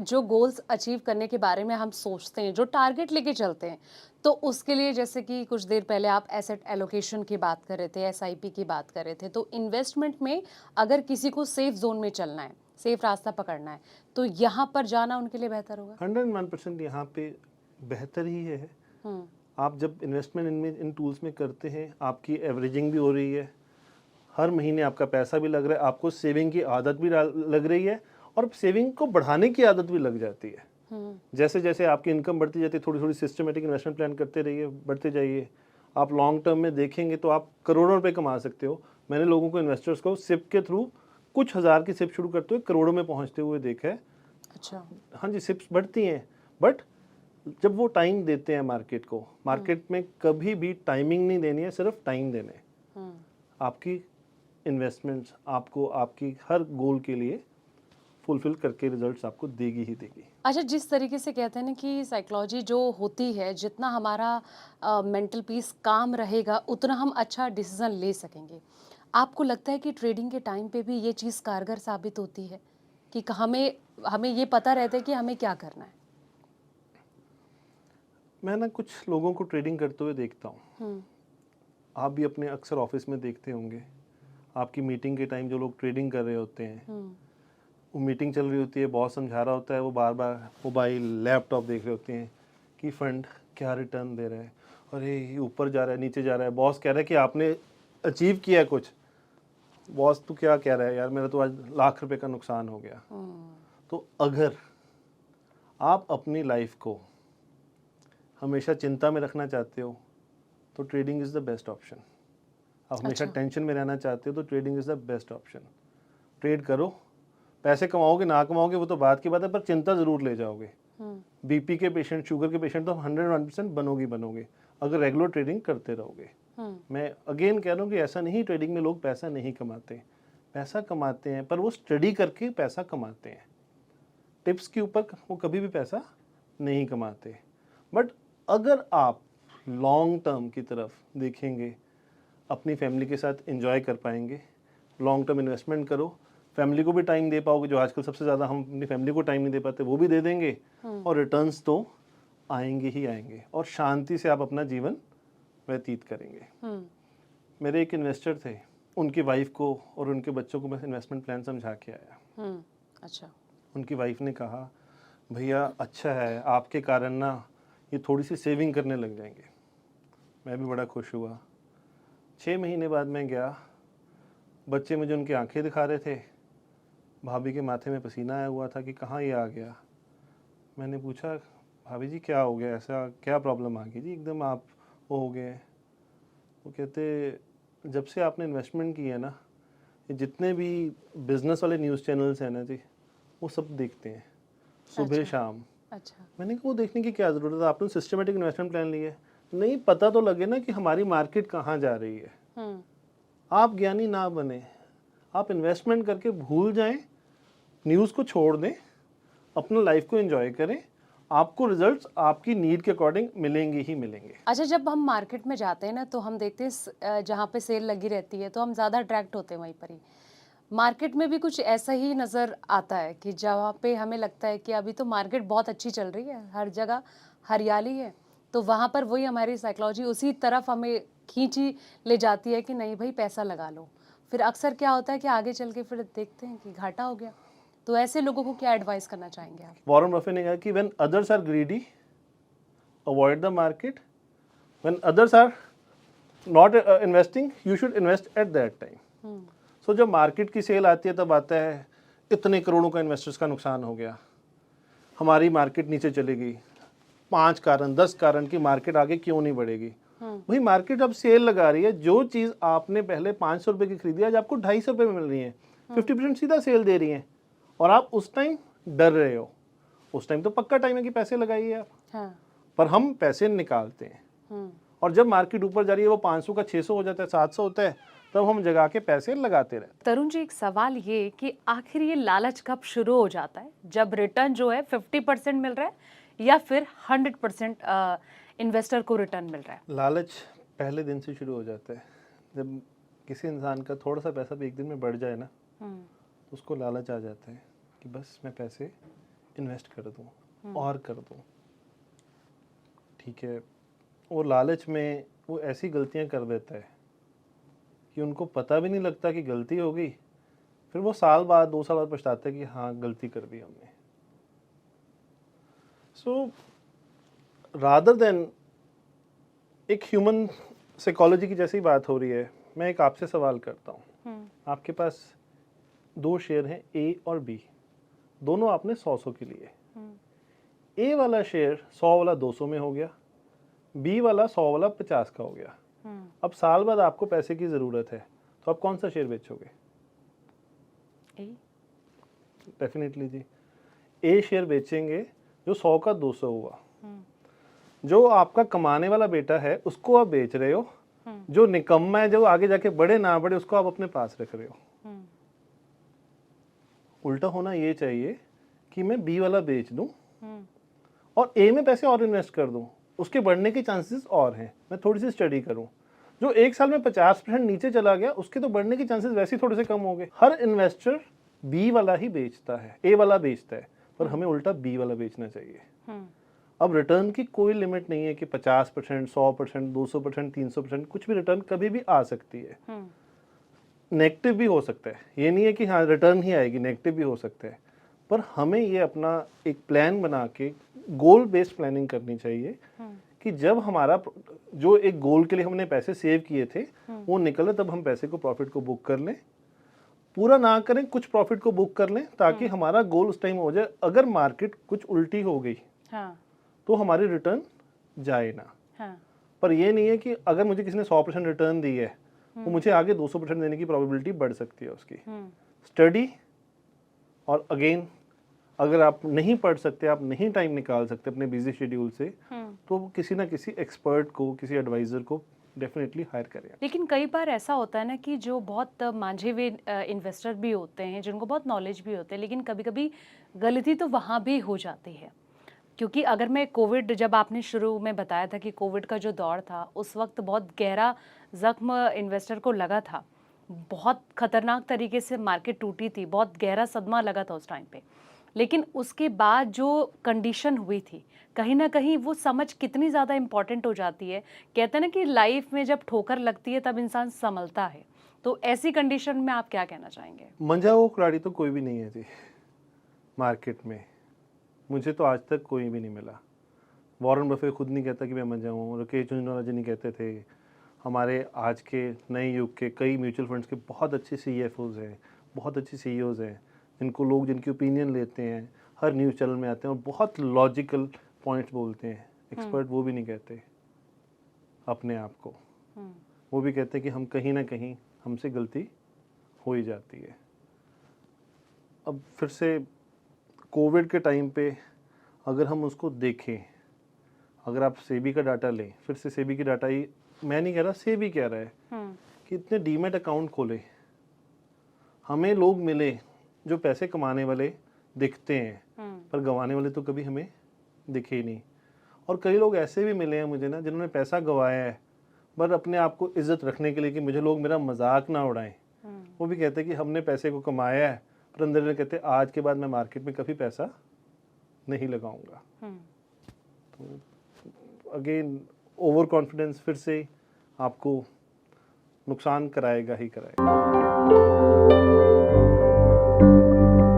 जो goals achieve करने के बारे में हम सोचते हैं, जो टारगेट लेके चलते हैं, तो उसके लिए जैसे कि कुछ देर पहले आप एसेट एलोकेशन की बात कर रहे थे, एसआईपी की बात कर रहे थे, तो इन्वेस्टमेंट में अगर किसी को सेफ जोन में चलना है, सेफ रास्ता पकड़ना है, तो यहाँ पर जाना उनके लिए बेहतर होगा। 101% यहाँ पे बेहतर ही है। आप जब इन्वेस्टमेंट इनमें इन टूल्स में करते हैं, आपकी एवरेजिंग भी हो रही है, हर महीने आपका पैसा भी लग रहा है, आपको सेविंग की आदत भी लग रही है, और सेविंग को बढ़ाने की आदत भी लग जाती है। जैसे जैसे आपकी इनकम बढ़ती जाती है, थोड़ी थोड़ी सिस्टमेटिक इन्वेस्टमेंट प्लान करते रहिए, बढ़ते जाइए। आप लॉन्ग टर्म में देखेंगे तो आप करोड़ों रुपए कमा सकते हो। मैंने लोगों को, इन्वेस्टर्स को, सिप के थ्रू कुछ हज़ार की सिप शुरू करते हुए करोड़ों में पहुंचते हुए देखा है। अच्छा। हाँ जी, सिप्स बढ़ती हैं, बट जब वो टाइम देते हैं मार्केट को, मार्केट में कभी भी टाइमिंग नहीं देनी है, सिर्फ टाइम देने। आपकी इन्वेस्टमेंट्स आपको आपकी हर गोल के लिए फुलफिल करके रिजल्ट्स आपको देगी ही देगी। अच्छा, जिस तरीके से कहते हैं ना कि साइकोलॉजी जो होती है, जितना हमारा मेंटल पीस काम रहेगा, उतना हम अच्छा डिसीजन ले सकेंगे। आपको लगता है कि ट्रेडिंग के टाइम पे भी ये चीज़ कारगर साबित होती है कि हमें हमें ये पता रहता है कि हमें क्या करना है? मैं ना कुछ लोगों को ट्रेडिंग करते हुए देखता हूँ, आप भी अपने अक्सर ऑफिस में देखते होंगे। आपकी मीटिंग के टाइम जो लोग ट्रेडिंग कर रहे होते हैं, वो मीटिंग चल रही होती है, बॉस समझा रहा होता है, वो बार बार मोबाइल लैपटॉप देख रहे होते हैं कि फंड क्या रिटर्न दे रहा है, अरे ये ऊपर जा रहा है, नीचे जा रहा है, बॉस कह रहा है कि आपने अचीव किया है कुछ, बॉस तो क्या कह रहा है यार, मेरा तो आज लाख रुपए का नुकसान हो गया। तो अगर आप अपनी लाइफ को हमेशा चिंता में रखना चाहते हो तो trading is the best option. आप हमेशा अच्छा। टेंशन में रहना चाहते हो तो trading is the best option. Trade करो, पैसे कमाओगे ना कमाओगे वो तो बात की बात है, पर चिंता ज़रूर ले जाओगे। बीपी के पेशेंट, शुगर के पेशेंट तो 101% बनोगे बनोगे अगर रेगुलर ट्रेडिंग करते रहोगे। मैं अगेन कह रहा हूँ कि ऐसा नहीं ट्रेडिंग में लोग पैसा नहीं कमाते, पैसा कमाते हैं, पर वो स्टडी करके पैसा कमाते हैं। टिप्स के ऊपर वो कभी भी पैसा नहीं कमाते। बट अगर आप लॉन्ग टर्म की तरफ देखेंगे, अपनी फैमिली के साथ एंजॉय कर पाएंगे, लॉन्ग टर्म इन्वेस्टमेंट करो, फैमिली को भी टाइम दे पाओगे, जो आजकल सबसे ज़्यादा हम अपनी फैमिली को टाइम नहीं दे पाते वो भी दे देंगे, और रिटर्न्स तो आएंगे ही आएंगे, और शांति से आप अपना जीवन व्यतीत करेंगे। मेरे एक इन्वेस्टर थे, उनकी वाइफ को और उनके बच्चों को मैं इन्वेस्टमेंट प्लान समझा के आया। अच्छा। उनकी वाइफ ने कहा भैया अच्छा है, आपके कारण ना ये थोड़ी सी सेविंग करने लग जाएंगे। मैं भी बड़ा खुश हुआ। 6 महीने बाद मैं गया, बच्चे मुझे उनकी आंखें दिखा रहे थे, भाभी के माथे में पसीना आया हुआ था कि कहाँ ये आ गया। मैंने पूछा भाभी जी क्या हो गया, ऐसा क्या प्रॉब्लम आ गई जी, एकदम आप वो हो गए। वो कहते जब से आपने इन्वेस्टमेंट की है ना, ये जितने भी बिजनेस वाले न्यूज़ चैनल्स हैं ना जी, वो सब देखते हैं सुबह अच्छा। शाम। अच्छा। मैंने कहा वो देखने की क्या ज़रूरत है, आपने सिस्टमेटिक इन्वेस्टमेंट प्लान लिया है, नहीं पता तो लगे ना कि हमारी मार्केट कहाँ जा रही है। आप ज्ञानी ना बने, आप इन्वेस्टमेंट करके भूल जाएं, न्यूज़ को छोड़ दें, अपना लाइफ को एंजॉय करें, आपको रिजल्ट्स आपकी नीड के अकॉर्डिंग मिलेंगे ही मिलेंगे। अच्छा, जब हम मार्केट में जाते हैं ना, तो हम देखते हैं जहाँ पे सेल लगी रहती है तो हम ज़्यादा अट्रैक्ट होते हैं वहीं पर ही। मार्केट में भी कुछ ऐसा ही नज़र आता है कि जहाँ पे हमें लगता है कि अभी तो मार्केट बहुत अच्छी चल रही है, हर जगह हरियाली है, तो वहाँ पर वही हमारी साइकोलॉजी उसी तरफ हमें खींची ले जाती है कि नहीं भाई पैसा लगा लो। फिर अक्सर क्या होता है कि आगे चल के फिर देखते हैं कि घाटा हो गया। तो ऐसे लोगों को क्या एडवाइस करना चाहेंगे आप? वॉरेन बफेट ने कहा कि when others are greedy avoid the market, when others are not investing you should invest at that time. So जब मार्केट की सेल आती है तब आता है इतने करोड़ों का इन्वेस्टर्स का नुकसान हो गया, हमारी मार्केट नीचे चली गई, 5 कारण 10 कारण की मार्केट आगे क्यों नहीं बढ़ेगी। भाई मार्केट अब सेल लगा रही है, जो चीज़ आपने पहले 500 रुपये की खरीदी आज आपको 250 रुपये में मिल रही है, 50% सीधा सेल दे रही है, और आप उस टाइम डर रहे हो। उस टाइम तो पक्का टाइम है कि पैसे लगाइए आप। हाँ। पर हम पैसे निकालते हैं, और जब मार्केट ऊपर जा रही है वो 500 का 600 हो जाता है, 700 होता है, तब हम जगा के पैसे लगाते रहते हैं। तरुण जी, एक सवाल ये कि आखिर ये लालच कब शुरू हो जाता है, जब रिटर्न जो है 50% मिल रहा है या फिर 100% इन्वेस्टर को रिटर्न मिल रहा है? लालच पहले दिन से शुरू हो जाता है। जब किसी इंसान का थोड़ा सा पैसा भी एक दिन में बढ़ जाए ना, तो उसको लालच आ जाता है कि बस मैं पैसे इन्वेस्ट कर दूं और कर दूं, ठीक है। और लालच में वो ऐसी गलतियां कर देता है कि उनको पता भी नहीं लगता कि गलती हो गई, फिर वो साल बाद 2 साल बाद पछताते हैं कि हाँ गलती कर दी हमने। सो रादर देन, एक ह्यूमन साइकोलॉजी की जैसी बात हो रही है, मैं एक आपसे सवाल करता हूँ। आपके पास 2 शेयर हैं, ए और बी, दोनों आपने 100 के लिए। ए वाला शेयर 100 वाला 200 में हो गया, बी वाला 100 वाला 50 का हो गया। अब साल बाद आपको पैसे की ज़रूरत है, तो आप कौन सा शेयर बेचोगे? डेफिनेटली जी, ए शेयर बेचेंगे जो 100 का 200 हुआ। जो आपका कमाने वाला बेटा है उसको आप बेच रहे हो, जो निकम्मा है, जो आगे जाके बढ़े ना बढ़े, उसको आप अपने पास रख रहे हो। उल्टा होना ये चाहिए कि मैं बी वाला बेच दूं और ए में पैसे और इन्वेस्ट कर दूं, उसके बढ़ने के चांसेस और हैं। मैं थोड़ी सी स्टडी करूं, जो एक साल में 50% नीचे चला गया उसके तो बढ़ने के चांसेस वैसे ही थोड़े से कम हो गए। हर इन्वेस्टर बी वाला ही बेचता है, ए वाला बेचता है, पर हमें उल्टा बी वाला बेचना चाहिए। अब रिटर्न की कोई लिमिट नहीं है कि 50%, 100%, 200%, 300%, कुछ भी रिटर्न कभी भी आ सकती है। नेगेटिव भी हो सकता है, ये नहीं है कि हाँ रिटर्न ही आएगी, नेगेटिव भी हो सकता है। पर हमें ये अपना एक प्लान बना के गोल बेस्ड प्लानिंग करनी चाहिए कि जब हमारा जो एक गोल के लिए हमने पैसे सेव किए थे वो निकले, तब हम पैसे को, प्रॉफिट को बुक कर लें। पूरा ना करें, कुछ प्रॉफिट को बुक कर लें, ताकि हमारा गोल उस टाइम हो जाए। अगर मार्केट कुछ उल्टी हो गई तो हमारी रिटर्न जाए ना। पर ये नहीं है कि अगर मुझे किसी ने 100% रिटर्न दी है तो मुझे आगे 200% देने की प्रोबेबिलिटी बढ़ सकती है उसकी। स्टडी, और अगेन अगर आप नहीं पढ़ सकते, आप नहीं टाइम निकाल सकते अपने बिजी शेड्यूल से, तो किसी ना किसी एक्सपर्ट को, किसी एडवाइज़र को डेफिनेटली हायर करें। लेकिन कई बार ऐसा होता है ना कि जो बहुत मांझे हुए इन्वेस्टर भी होते हैं, जिनको बहुत नॉलेज भी होते हैं, लेकिन कभी कभी गलती तो वहाँ भी हो जाती है। क्योंकि अगर मैं कोविड, जब आपने शुरू में बताया था कि कोविड का जो दौर था, उस वक्त बहुत गहरा जख्म इन्वेस्टर को लगा था, बहुत खतरनाक तरीके से मार्केट टूटी थी, बहुत गहरा सदमा लगा था उस टाइम पे। लेकिन उसके बाद जो कंडीशन हुई थी, कहीं ना कहीं वो समझ कितनी ज़्यादा इम्पॉर्टेंट हो जाती है। कहते हैं ना कि लाइफ में जब ठोकर लगती है तब इंसान संभलता है। तो ऐसी कंडीशन में आप क्या कहना चाहेंगे? मंझा हुआ खिलाड़ी तो कोई भी नहीं है जी मार्केट में, मुझे तो आज तक कोई भी नहीं मिला। वॉरेन बफे खुद नहीं कहता कि मैं मंझा हूँ, राकेश झुंझुनवाला जी नहीं कहते थे। हमारे आज के नए युग के कई म्यूचुअल फंड्स के बहुत अच्छे CFOs हैं, बहुत अच्छे CEOs हैं, जिनको लोग, जिनकी ओपिनियन लेते हैं, हर न्यूज़ चैनल में आते हैं और बहुत लॉजिकल पॉइंट्स बोलते हैं। एक्सपर्ट वो भी नहीं कहते अपने आप को, वो भी कहते हैं कि हम कहीं ना कहीं हमसे गलती हो ही जाती है। अब फिर से कोविड के टाइम पे अगर हम उसको देखें, अगर आप सेबी का डाटा लें, फिर से सेबी की डाटा ही, मैं नहीं कह रहा, सेबी कह रहा है कि इतने डीमैट अकाउंट खोले, हमें लोग मिले जो पैसे कमाने वाले दिखते हैं पर गंवाने वाले तो कभी हमें दिखे ही नहीं। और कई लोग ऐसे भी मिले हैं मुझे ना, जिन्होंने पैसा गंवाया है पर अपने आप को इज्जत रखने के लिए कि मुझे लोग मेरा मजाक ना उड़ाएं, वो भी कहते हैं कि हमने पैसे को कमाया है, पर अंदर में कहते हैं आज के बाद मैं मार्केट में कभी पैसा नहीं लगाऊंगा। तो अगेन ओवर कॉन्फिडेंस फिर से आपको नुकसान कराएगा ही कराएगा।